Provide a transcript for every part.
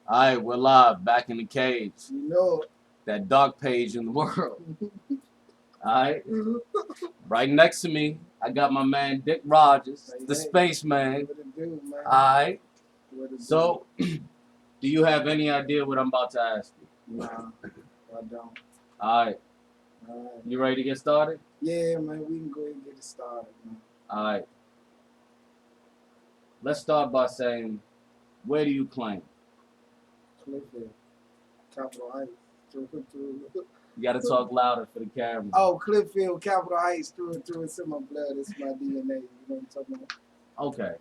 All right, we're live, back in the cage. You know That dark page in the world. it. All right, right next to me, I got my man Dick Rogers, the Hey, spaceman. what it do, man? All right. What it do? So, do you have any idea what I'm about to ask you? Nah, I don't. All right. All right. You ready to get started? Yeah, man, we can go ahead and get it started, man. All right. Let's start by saying, where do you claim? Clifford, Capitol Heights, through. You got to talk louder for the camera. Oh, Clifffield, Capitol Heights, through and through. It's in my blood. It's my DNA. You know what I'm talking about? Okay.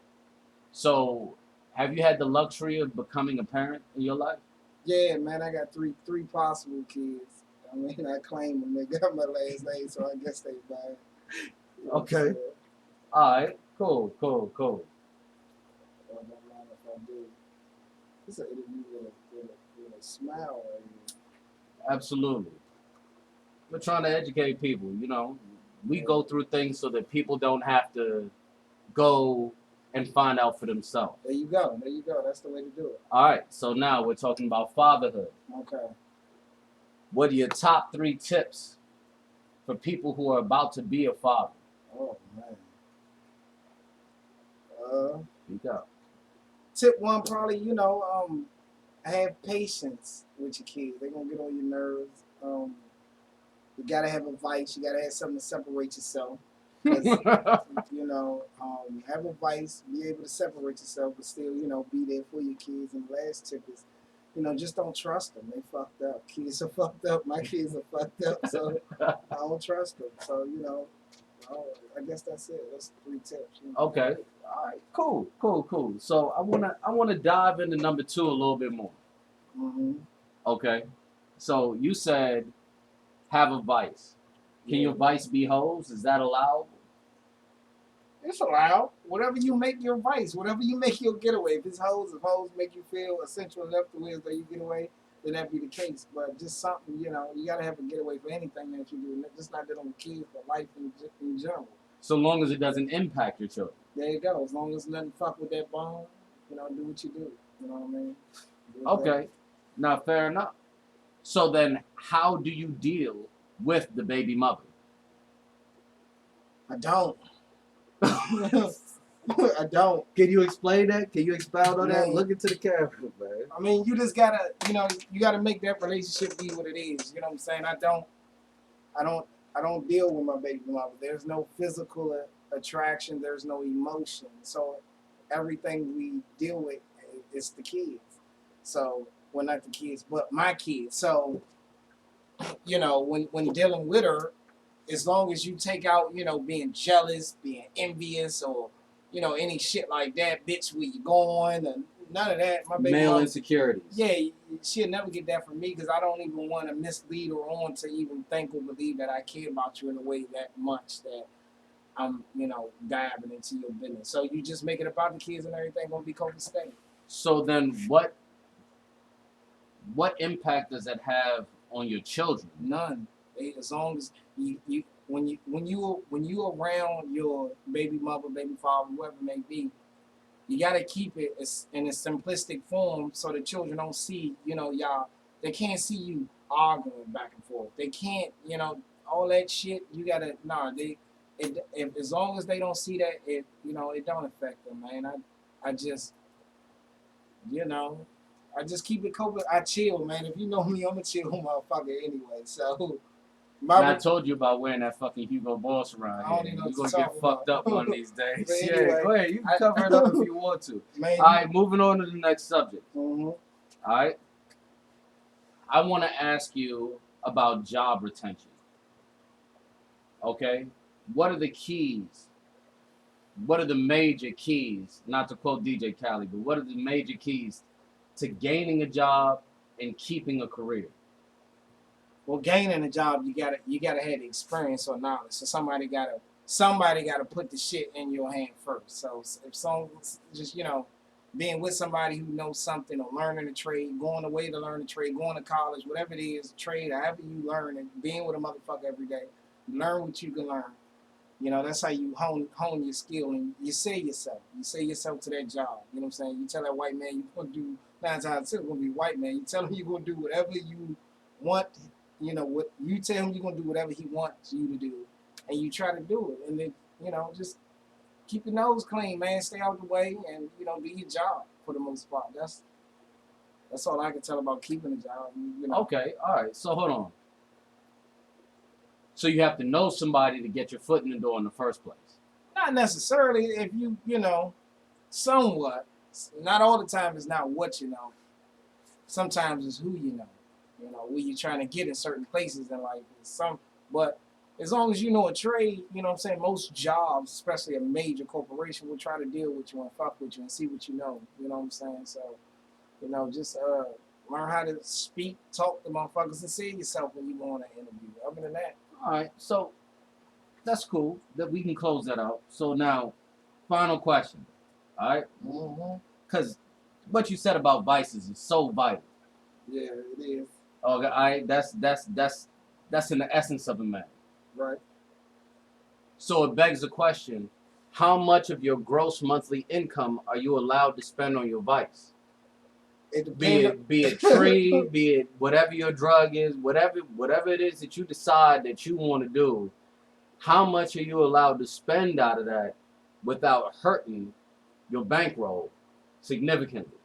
So, have you had the luxury of becoming a parent in your life? Yeah, man, I got three possible kids. I mean, I claim them. They got my last name, so I guess they mine. You know what I'm Okay. saying? All right. Cool. I don't mind if I do. It's an interview with a smile right here. Absolutely. We're trying to educate people. We go through things so that people don't have to go and find out for themselves. There you go. There you go. That's the way to do it. All right. So now we're talking about fatherhood. Okay. What are your top 3 tips for people who are about to be a father? Oh man. You go. Tip one probably, have patience with your kids. They're gonna get on your nerves. You gotta have a vice. You gotta have something to separate yourself. 'Cause, have a vice, be able to separate yourself, but still, be there for your kids. And the last tip is, just don't trust them. They fucked up. Kids are fucked up. My kids are fucked up, so I don't trust them. So, I guess that's it. That's 3 tips. Okay. All right. Cool. So I wanna dive into number 2 a little bit more. Mm-hmm. Okay. So you said have a vice. Can your vice be hoes? Is that allowed? It's allowed. Whatever you make your vice, whatever you make your getaway. If if hoes make you feel essential enough to where you get away, then that be the case. But just something, you gotta have a getaway for anything that you do. Just not that on kids, but life in general. So long as it doesn't impact your children. There you go. As long as nothing fuck with that bone, do what you do. You know what I mean? Okay. Now, fair enough. So then, how do you deal with the baby mother? I don't. I don't. Can you explain that? Can you expound on that? Man. Look into the camera, man. I mean, you just gotta, you gotta make that relationship be what it is. You know what I'm saying? I don't deal with my baby mother. There's no physical attraction. There's no emotion. So everything we deal with is the kids. So, well, not the kids, but my kids. So, when dealing with her, as long as you take out, being jealous, being envious, or any shit like that, bitch, where you going, and none of that. My baby Male mom, insecurities. yeah, she'll never get that from me because I don't even want to mislead her on to even think or believe that I care about you in a way that much that I'm, diving into your business. So you just make it about the kids and everything gonna be copacetic. So then, what impact does that have on your children? None. As long as when you around your baby mother, baby father, whoever it may be, you gotta keep it in a simplistic form so the children don't see, y'all. They can't see you arguing back and forth. They can't, all that shit. You gotta if as long as they don't see that, it don't affect them, man. I just, I just keep it cool. I chill, man. If you know me, I'm a chill motherfucker anyway. So, I told you about wearing that fucking Hugo Boss around I don't here. even know You're what gonna to get talk fucked about. up one of these days. But Yeah, anyway, go ahead. You can cover it up if you want to. man. All right, moving on to the next subject. Mm-hmm. All right. I want to ask you about job retention. Okay. What are the keys? What are the major keys? Not to quote DJ Khaled, but what are the major keys to gaining a job and keeping a career? Well, gaining a job, you gotta have the experience or knowledge. So somebody gotta put the shit in your hand first. So if someone just being with somebody who knows something or learning a trade, going away to learn a trade, going to college, whatever it is, trade, however you learn it, being with a motherfucker every day, learn what you can learn. You know, that's how you hone your skill and you say yourself. You say yourself to that job. You know what I'm saying? You tell that white man you're gonna do 9 times 10 gonna be white man. You tell him you're gonna do whatever you want, you know, what you tell him you're gonna do whatever he wants you to do. And you try to do it. And then, you know, just keep your nose clean, man. Stay out the way and, you know, do your job for the most part. That's all I can tell about keeping a job. You know. Okay, all right. So hold on. So you have to know somebody to get your foot in the door in the first place. Not necessarily if you know, somewhat. Not all the time is not what you know. Sometimes it's who you know. You know, where you're trying to get in certain places in life. But as long as you know a trade, you know what I'm saying, most jobs, especially a major corporation, will try to deal with you and fuck with you and see what you know. You know what I'm saying? So, you know, just learn how to speak, talk to motherfuckers, and see yourself when you go on an interview. Other than that, All right, so that's cool. That we can close that out. So now, final question. All right, because what you said about vices is so vital. yeah, it is. Okay, that's in the essence of a man. Right. So it begs the question: how much of your gross monthly income are you allowed to spend on your vice? It Be it tree, be it whatever your drug is, whatever it is that you decide that you want to do, how much are you allowed to spend out of that without hurting your bankroll significantly?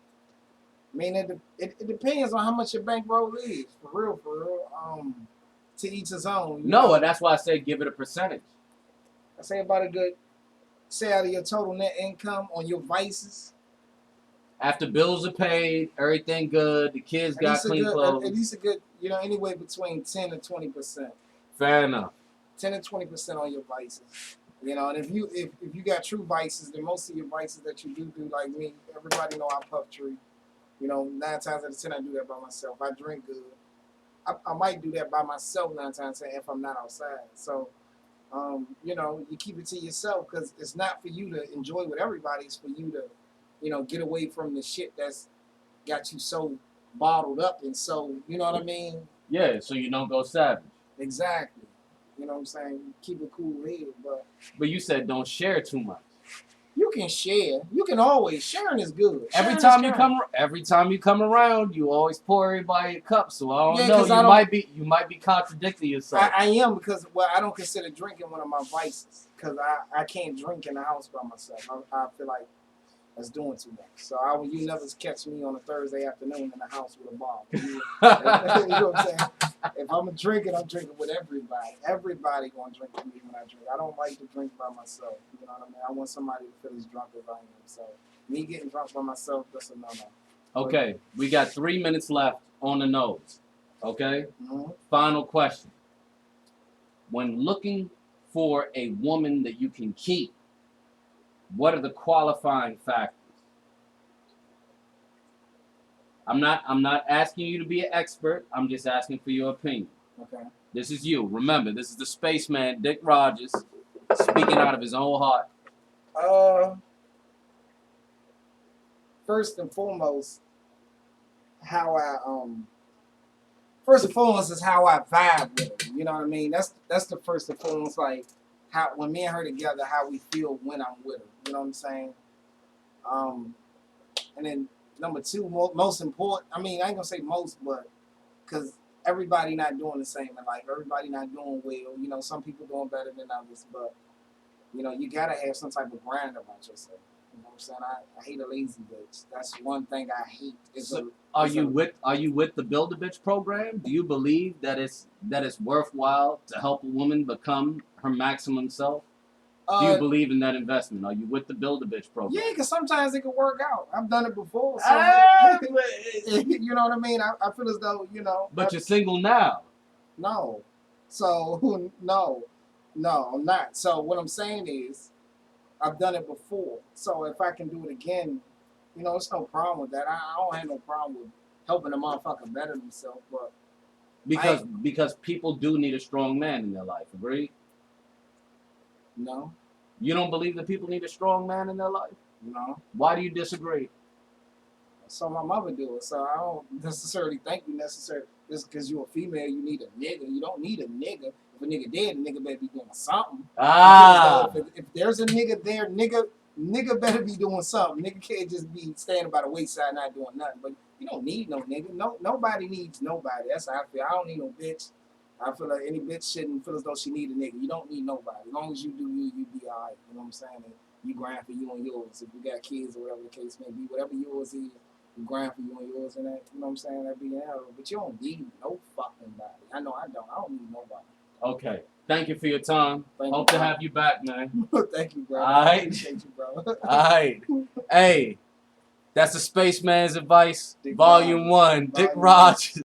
I mean, it depends on how much your bankroll is. For real. To each his own. No, and that's why I say give it a percentage. I say about a good, say out of your total net income on your vices. After bills are paid, everything good, the kids got clean clothes. At least a good, you know, anywhere between 10 to 20%. Fair enough. 10 to 20% on your vices. You know, and if you got true vices, then most of your vices that you do like me, everybody know I puff tree. You know, 9 times out of 10 I do that by myself. I drink good. I might do that by myself 9 times out of 10 if I'm not outside. So, you know, you keep it to yourself because it's not for you to enjoy with everybody. It's for you to, you know, get away from the shit that's got you so bottled up and so, you know what I mean? Yeah, so you don't go savage. Exactly. You know what I'm saying? Keep a cool head, But you said don't share too much. you can share. You can always sharing is good. Every Sharing is time you come around, you always pour everybody a cup. So I don't Yeah, know. 'cause I You might be contradicting yourself. I am because I don't consider drinking one of my vices because I can't drink in the house by myself. I feel like that's doing too much. So you never catch me on a Thursday afternoon in the house with a bar. You know what I'm saying? If I'm drinking, I'm drinking with everybody. Everybody gonna drink with me when I drink. I don't like to drink by myself. You know what I mean? I want somebody to feel as drunk as I am. So me getting drunk by myself, that's a no-no. Okay, we got 3 minutes left on the nose. Okay? Mm-hmm. Final question. When looking for a woman that you can keep, what are the qualifying factors? I'm not asking you to be an expert. I'm just asking for your opinion. Okay. This is you. Remember, this is the spaceman, Dick Rogers, speaking out of his own heart. First and foremost, first and foremost is how I vibe with her. You know what I mean? That's the first and foremost, like how when me and her together, how we feel when I'm with her. You know what I'm saying? And then number two, most important. I mean, I ain't gonna say most, but because everybody not doing the same in life. Everybody not doing well. You know, some people doing better than others, but you know, you gotta have some type of grind about yourself. You know what I'm saying? I hate a lazy bitch. That's one thing I hate. Are you with the Build a Bitch program? Do you believe that it's worthwhile to help a woman become her maximum self? Do you believe in that investment? Are you with the Build a Bitch program? Yeah, because sometimes it can work out. I've done it before. So you know what I mean? I feel as though, you know. But you're single now. No. So, no, I'm not. So what I'm saying is, I've done it before. So if I can do it again, you know, it's no problem with that. I don't have no problem with helping a motherfucker better himself. But because people do need a strong man in their life. Agree? No. You don't believe that people need a strong man in their life? No. Why do you disagree? So my mother do it. So I don't necessarily think you necessarily just because you're a female, you need a nigga. You don't need a nigga. If a nigga dead, a nigga better be doing something. Ah. If there's a nigga there, nigga better be doing something. Nigga can't just be standing by the wayside not doing nothing. But you don't need no nigga. Nobody needs nobody. That's how I feel. I don't need no bitch. I feel like any bitch shouldn't feel as though she need a nigga. You don't need nobody. As long as you do you be alright. You know what I'm saying? And you grind for you and yours. If you got kids or whatever the case may be, whatever yours is, you grind for you and yours and that. You know what I'm saying? That be an arrow. But you don't need no fucking body. I know I don't. I don't need nobody. Okay. Thank you for your time. Thank Hope you, to have you back, man. Thank you, bro. All right. I appreciate you, bro. All right. Hey, that's the Spaceman's Advice, Dick Volume Rogers. 1. Dick Volume Rogers.